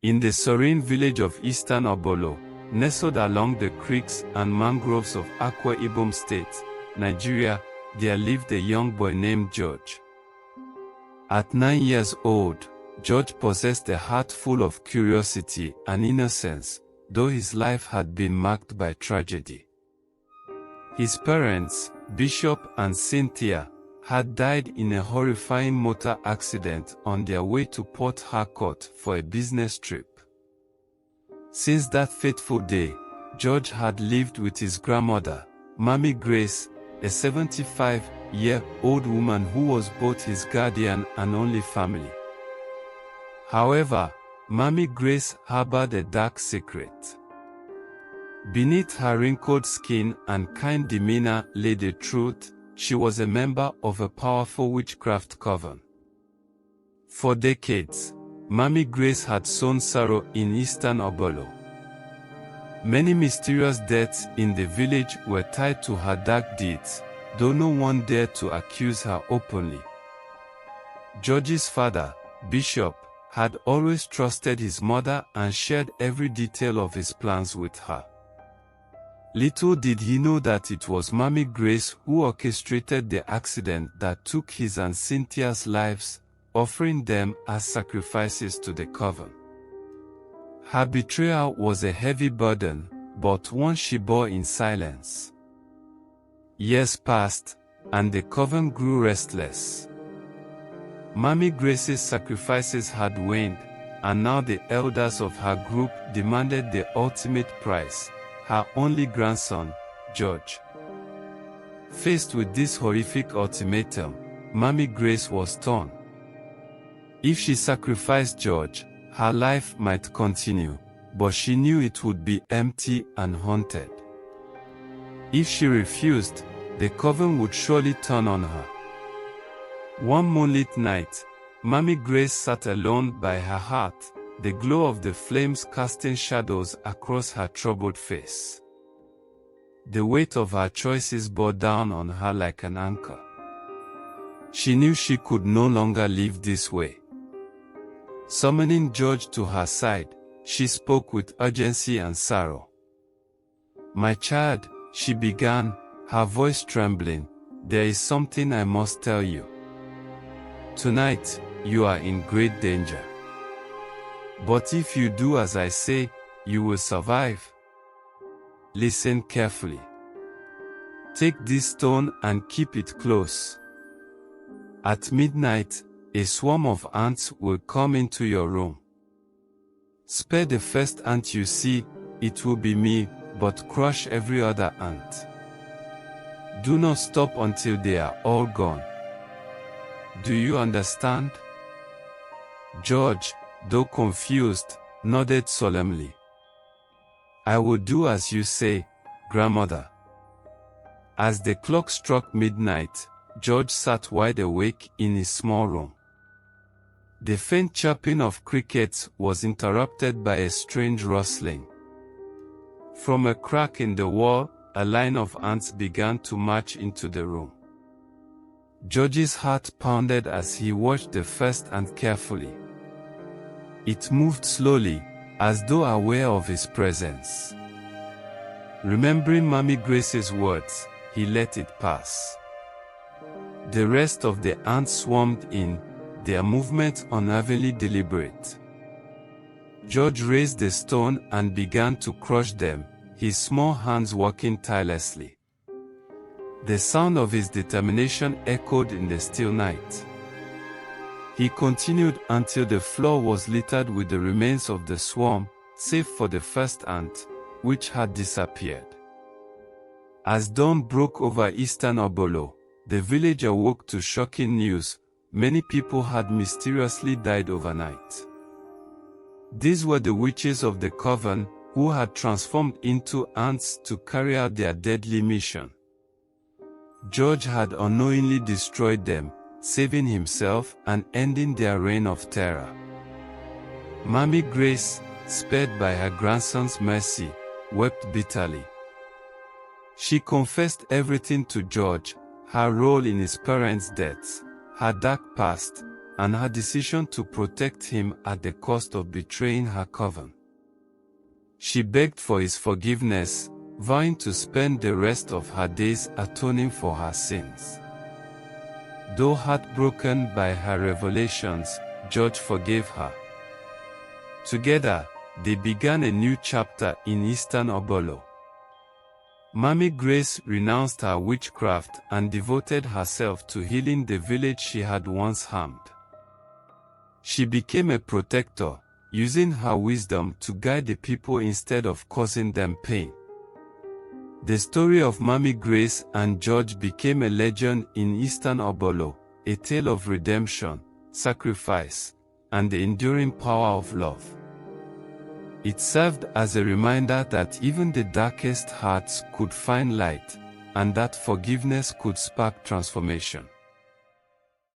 In the serene village of Eastern Obolo, nestled along the creeks and mangroves of Akwa Ibom State, Nigeria, there lived a young boy named George. At 9 years old, George possessed a heart full of curiosity and innocence, though his life had been marked by tragedy. His parents, Bishop and Cynthia, had died in a horrifying motor accident on their way to Port Harcourt for a business trip. Since that fateful day, George had lived with his grandmother, Mammy Grace, a 75-year-old woman who was both his guardian and only family. However, Mammy Grace harbored a dark secret. Beneath her wrinkled skin and kind demeanor lay the truth: she was a member of a powerful witchcraft coven. For decades, Mammy Grace had sown sorrow in Eastern Obolo. Many mysterious deaths in the village were tied to her dark deeds, though no one dared to accuse her openly. George's father, Bishop, had always trusted his mother and shared every detail of his plans with her. Little did he know that it was Mammy Grace who orchestrated the accident that took his and Cynthia's lives, offering them as sacrifices to the coven. Her betrayal was a heavy burden, but one she bore in silence. Years passed, and the coven grew restless. Mammy Grace's sacrifices had waned, and now the elders of her group demanded the ultimate price: her only grandson, George. Faced with this horrific ultimatum, Mammy Grace was torn. If she sacrificed George, her life might continue, but she knew it would be empty and haunted. If she refused, the coven would surely turn on her. One moonlit night, Mammy Grace sat alone by her hearth, the glow of the flames casting shadows across her troubled face. The weight of her choices bore down on her like an anchor. She knew she could no longer live this way. Summoning George to her side, she spoke with urgency and sorrow. "My child," she began, her voice trembling, "there is something I must tell you. Tonight, you are in great danger. But if you do as I say, you will survive. Listen carefully. Take this stone and keep it close. At midnight, a swarm of ants will come into your room. Spare the first ant you see, it will be me, but crush every other ant. Do not stop until they are all gone. Do you understand?" George, though confused, nodded solemnly. "I will do as you say, Grandmother." As the clock struck midnight, George sat wide awake in his small room. The faint chirping of crickets was interrupted by a strange rustling. From a crack in the wall, a line of ants began to march into the room. George's heart pounded as he watched the first ant carefully. It moved slowly, as though aware of his presence. Remembering Mammy Grace's words, he let it pass. The rest of the ants swarmed in, their movements unevenly deliberate. George raised the stone and began to crush them, his small hands working tirelessly. The sound of his determination echoed in the still night. He continued until the floor was littered with the remains of the swarm, save for the first ant, which had disappeared. As dawn broke over Eastern Obolo, the village awoke to shocking news: many people had mysteriously died overnight. These were the witches of the coven, who had transformed into ants to carry out their deadly mission. George had unknowingly destroyed them, saving himself and ending their reign of terror. Mammy Grace, spared by her grandson's mercy, wept bitterly. She confessed everything to George: her role in his parents' deaths, her dark past, and her decision to protect him at the cost of betraying her coven. She begged for his forgiveness, vowing to spend the rest of her days atoning for her sins. Though heartbroken by her revelations, George forgave her. Together, they began a new chapter in Eastern Obolo. Mammy Grace renounced her witchcraft and devoted herself to healing the village she had once harmed. She became a protector, using her wisdom to guide the people instead of causing them pain. The story of Mammy Grace and George became a legend in Eastern Obolo, a tale of redemption, sacrifice, and the enduring power of love. It served as a reminder that even the darkest hearts could find light, and that forgiveness could spark transformation.